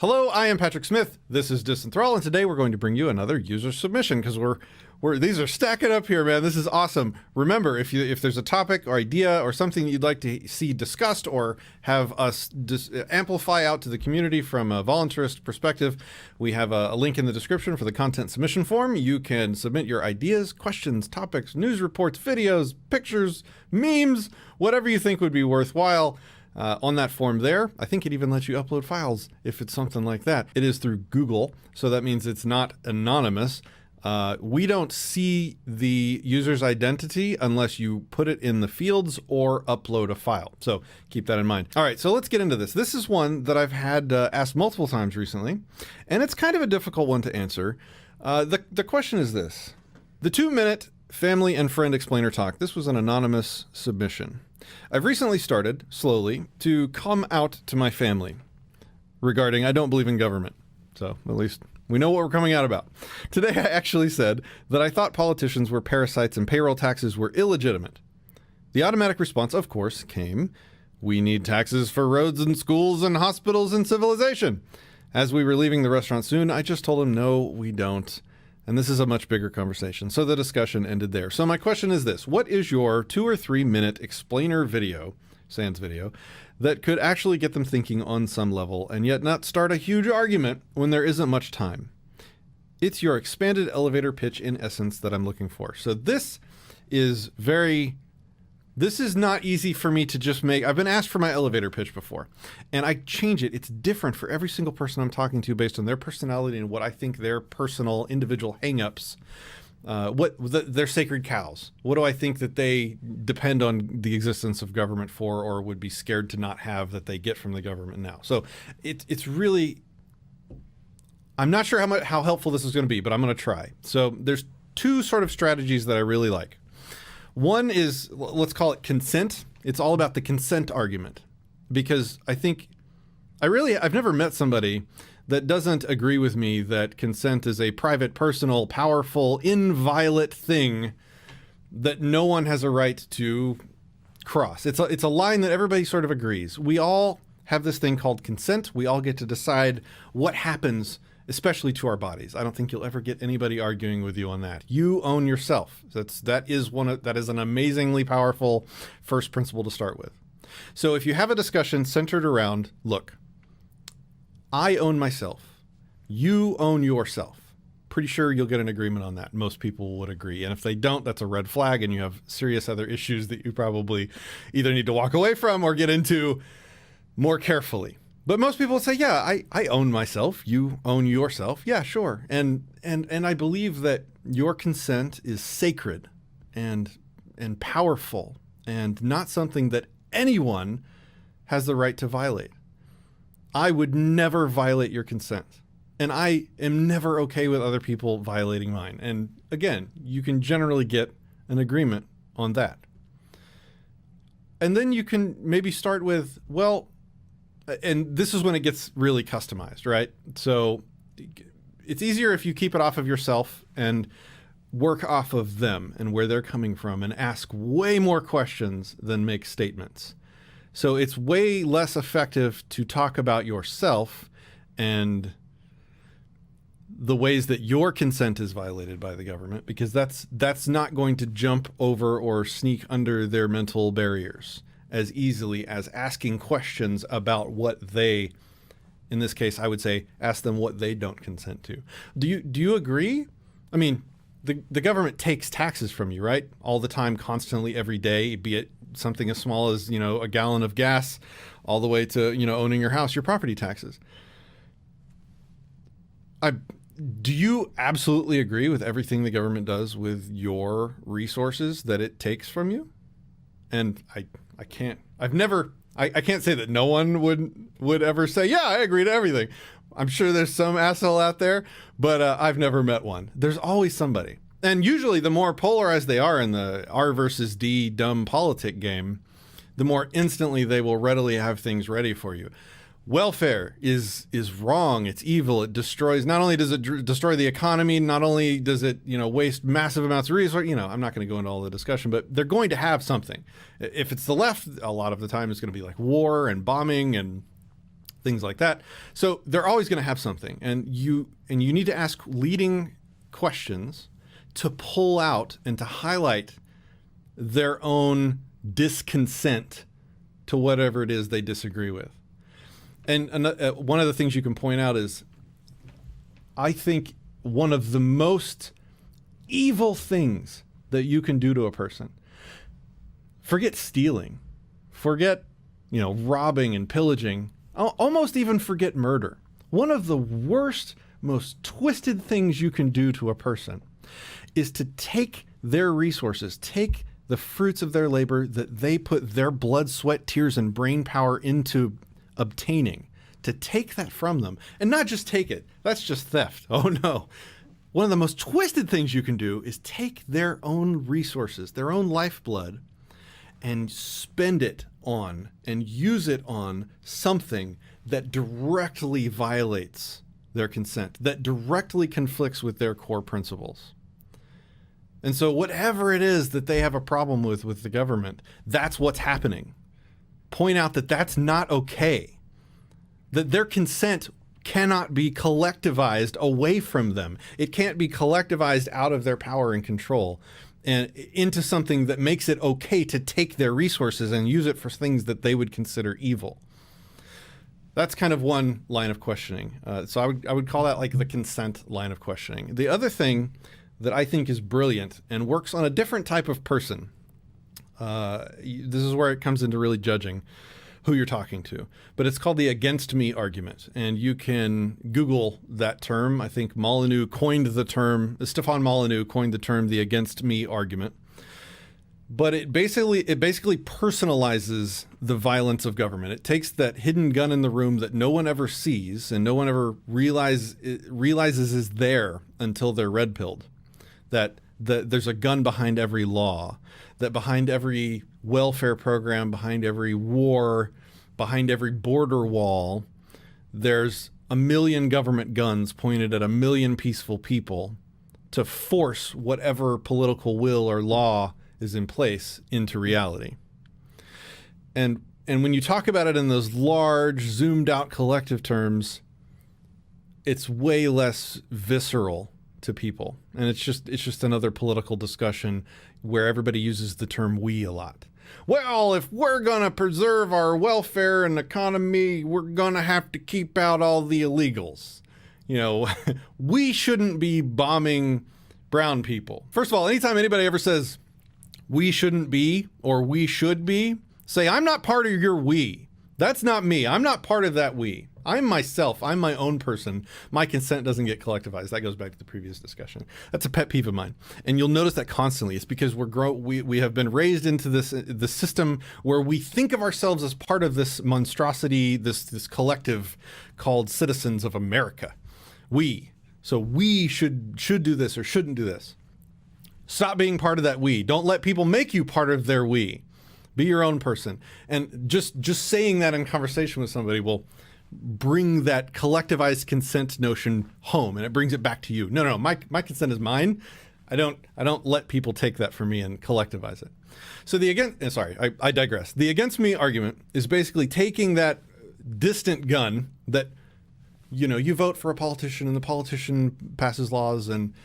Hello, I am Patrick Smith. This is Disenthrall, and today we're going to bring you another user submission because these are stacking up here, man. This is awesome. Remember, if there's a topic or idea or something you'd like to see discussed or have us amplify out to the community from a voluntarist perspective, we have a link in the description for the content submission form. You can submit your ideas, questions, topics, news reports, videos, pictures, memes, whatever you think would be worthwhile. On that form there. I think it even lets you upload files if it's something like that. It is through Google, so that means it's not anonymous. We don't see the user's identity unless you put it in the fields or upload a file. So keep that in mind. All right, so let's get into this. This is one that I've had asked multiple times recently, and it's kind of a difficult one to answer. The question is this. The 2-minute family and friend explainer talk. This was an anonymous submission. I've recently started, slowly, to come out to my family regarding I don't believe in government. So at least we know what we're coming out about. Today I actually said that I thought politicians were parasites and payroll taxes were illegitimate. The automatic response, of course, came, we need taxes for roads and schools and hospitals and civilization. As we were leaving the restaurant soon, I just told him, no, we don't. And this is a much bigger conversation. So the discussion ended there. So my question is this. What is your 2 or 3 minute explainer video, sans video, that could actually get them thinking on some level and yet not start a huge argument when there isn't much time? It's your expanded elevator pitch in essence that I'm looking for. So this is not easy for me to just make. I've been asked for my elevator pitch before, and I change it. It's different for every single person I'm talking to based on their personality and what I think their personal individual hangups, their sacred cows. What do I think that they depend on the existence of government for or would be scared to not have that they get from the government now? So it's really, I'm not sure how helpful this is going to be, but I'm going to try. So there's 2 sort of strategies that I really like. One is, let's call it consent. It's all about the consent argument, because I think I've never met somebody that doesn't agree with me that consent is a private, personal, powerful, inviolate thing that no one has a right to cross. It's a line that everybody sort of agrees. We all have this thing called consent. We all get to decide what happens, especially to our bodies. I don't think you'll ever get anybody arguing with you on that. You own yourself. That is an amazingly powerful first principle to start with. So if you have a discussion centered around, look, I own myself. You own yourself. Pretty sure you'll get an agreement on that. Most people would agree. And if they don't, that's a red flag and you have serious other issues that you probably either need to walk away from or get into more carefully. But most people would say, yeah, I own myself. You own yourself. Yeah, sure. And I believe that your consent is sacred and powerful and not something that anyone has the right to violate. I would never violate your consent. And I am never okay with other people violating mine. And again, you can generally get an agreement on that. And then you can maybe start with, well, and this is when it gets really customized, right? So it's easier if you keep it off of yourself and work off of them and where they're coming from and ask way more questions than make statements. So it's way less effective to talk about yourself and the ways that your consent is violated by the government, because that's not going to jump over or sneak under their mental barriers as easily as asking questions about what they, in this case, I would say, ask them what they don't consent to. Do you agree? I mean, the government takes taxes from you, right? All the time, constantly, every day, be it something as small as, a gallon of gas, all the way to, owning your house, your property taxes. Do you absolutely agree with everything the government does with your resources that it takes from you? And I can't say that no one would ever say, yeah, I agree to everything. I'm sure there's some asshole out there, but I've never met one. There's always somebody. And usually the more polarized they are in the R versus D dumb politic game, the more instantly they will readily have things ready for you. Welfare is wrong. It's evil. It destroys, not only does it destroy the economy, not only does it, waste massive amounts of resources, I'm not going to go into all the discussion, but they're going to have something. If it's the left, a lot of the time it's going to be like war and bombing and things like that. So they're always going to have something, and you need to ask leading questions to pull out and to highlight their own disconsent to whatever it is they disagree with. And one of the things you can point out is, I think one of the most evil things that you can do to a person, forget stealing, forget, robbing and pillaging, almost even forget murder. One of the worst, most twisted things you can do to a person is to take their resources, take the fruits of their labor that they put their blood, sweat, tears, and brain power into obtaining, to take that from them. And not just take it. That's just theft. Oh no. One of the most twisted things you can do is take their own resources, their own lifeblood, and spend it on and use it on something that directly violates their consent, that directly conflicts with their core principles. And so whatever it is that they have a problem with the government, that's what's happening. Point out that that's not okay, that their consent cannot be collectivized away from them. It can't be collectivized out of their power and control and into something that makes it okay to take their resources and use it for things that they would consider evil. That's kind of one line of questioning. So I would call that like the consent line of questioning. The other thing that I think is brilliant and works on a different type of person, this is where it comes into really judging who you're talking to, but it's called the against me argument. And you can Google that term. I think Molyneux coined the term, Stefan Molyneux coined the term, the against me argument. But it basically personalizes the violence of government. It takes that hidden gun in the room that no one ever sees and no one ever realizes is there until they're red-pilled. That there's a gun behind every law, that behind every welfare program, behind every war, behind every border wall, there's a million government guns pointed at a million peaceful people to force whatever political will or law is in place into reality. And when you talk about it in those large, zoomed out collective terms, it's way less visceral to people. And it's just another political discussion where everybody uses the term we a lot. Well, if we're going to preserve our welfare and economy, we're going to have to keep out all the illegals. We shouldn't be bombing brown people. First of all, anytime anybody ever says we shouldn't be or we should be, say, I'm not part of your we. That's not me. I'm not part of that we. I'm myself. I'm my own person. My consent doesn't get collectivized. That goes back to the previous discussion. That's a pet peeve of mine. And you'll notice that constantly. It's because we have been raised into the system where we think of ourselves as part of this monstrosity, this collective called citizens of America. So we should do this or shouldn't do this. Stop being part of that we. Don't let people make you part of their we. Be your own person. And just saying that in conversation with somebody will bring that collectivized consent notion home, and it brings it back to you. No, my consent is mine. I don't let people take that from me and collectivize it. So I digress. The against me argument is basically taking that distant gun that, you vote for a politician and the politician passes laws and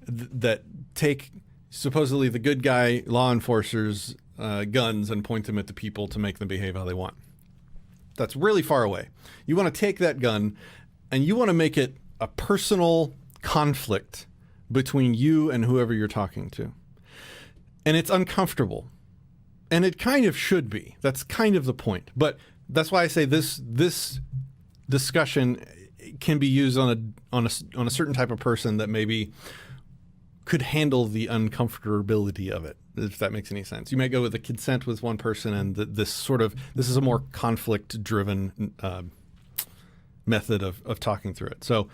that take supposedly the good guy law enforcers' guns and point them at the people to make them behave how they want. That's really far away. You want to take that gun and you want to make it a personal conflict between you and whoever you're talking to. And it's uncomfortable. And it kind of should be. That's kind of the point. But that's why I say this discussion can be used on a certain type of person that maybe could handle the uncomfortability of it, if that makes any sense. You might go with the consent with one person, and this is a more conflict-driven method of talking through it. So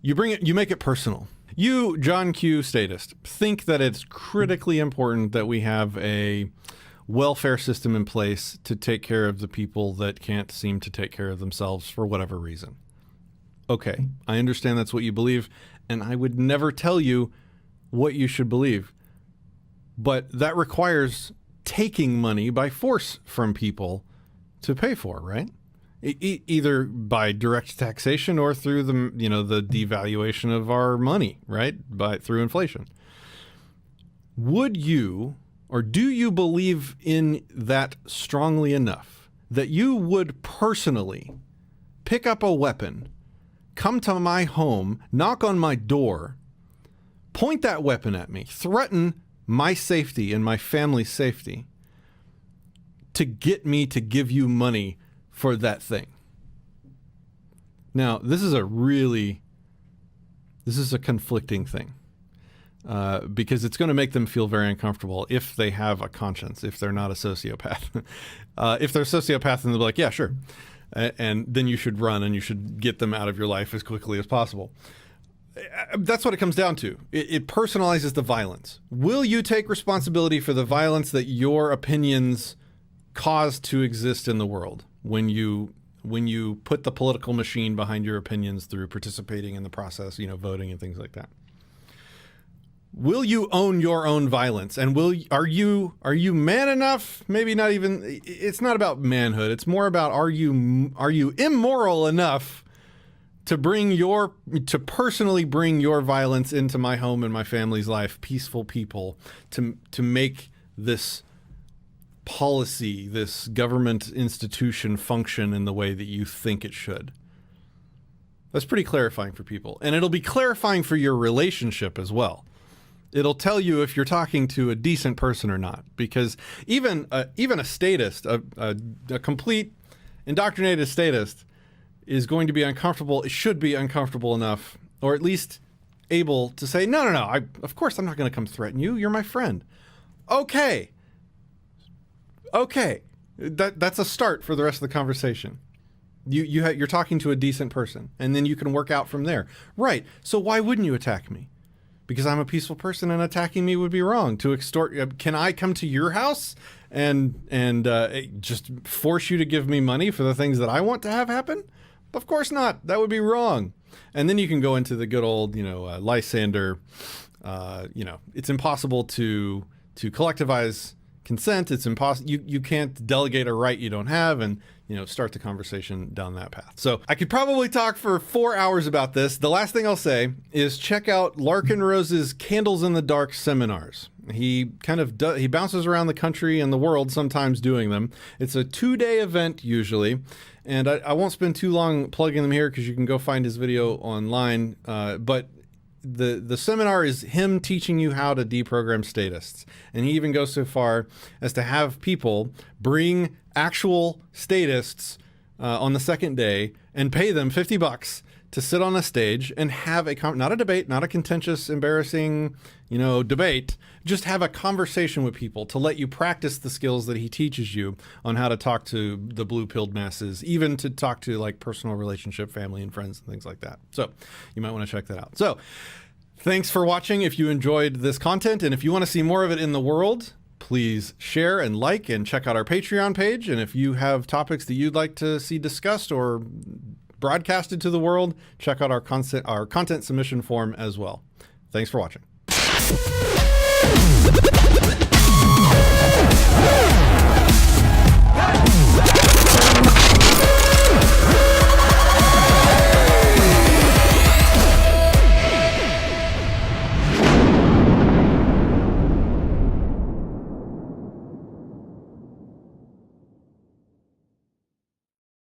you make it personal. You, John Q. statist, think that it's critically important that we have a welfare system in place to take care of the people that can't seem to take care of themselves for whatever reason. Okay, I understand that's what you believe, and I would never tell you what you should believe. But that requires taking money by force from people to pay for, right? either by direct taxation or through the devaluation of our money, right? Through inflation. Would you, or do you believe in that strongly enough that you would personally pick up a weapon, come to my home, knock on my door, point that weapon at me, threaten my safety and my family's safety to get me to give you money for that thing? Now, this is a conflicting thing because it's going to make them feel very uncomfortable if they have a conscience, if they're not a sociopath. If they're a sociopath, then they'll be like, yeah, sure. And then you should run and you should get them out of your life as quickly as possible. That's what it comes down to. It personalizes the violence. Will you take responsibility for the violence that your opinions cause to exist in the world when you put the political machine behind your opinions through participating in the process, voting and things like that? Will you own your own violence? And are you man enough? Maybe not even. It's not about manhood. It's more about are you immoral enough to personally bring your violence into my home and my family's life, peaceful people, to make this policy, this government institution function in the way that you think it should? That's pretty clarifying for people. And it'll be clarifying for your relationship as well. It'll tell you if you're talking to a decent person or not, because even a statist, a complete indoctrinated statist, is going to be uncomfortable. It should be uncomfortable enough, or at least able to say, no. Of course I'm not going to come threaten you. You're my friend. Okay. That's a start for the rest of the conversation. You're talking to a decent person, and then you can work out from there. Right. So why wouldn't you attack me? Because I'm a peaceful person, and attacking me would be wrong. To extort, can I come to your house and just force you to give me money for the things that I want to have happen? Of course not. That would be wrong. And then you can go into the good old, Lysander. It's impossible to collectivize consent. It's impossible. You can't delegate a right you don't have, and start the conversation down that path. So I could probably talk for 4 hours about this. The last thing I'll say is check out Larkin Rose's Candles in the Dark seminars. He he bounces around the country and the world sometimes doing them. It's a 2-day event usually, and I won't spend too long plugging them here because you can go find his video online. But the seminar is him teaching you how to deprogram statists. And he even goes so far as to have people bring actual statists on the second day and pay them $50 to sit on a stage and have not a debate, not a contentious, embarrassing, debate, just have a conversation with people to let you practice the skills that he teaches you on how to talk to the blue-pilled masses, even to talk to like personal relationship, family and friends and things like that. So you might want to check that out. So thanks for watching. If you enjoyed this content and if you want to see more of it in the world, please share and like and check out our Patreon page. And if you have topics that you'd like to see discussed or broadcasted to the world, check out our content submission form as well. Thanks for watching.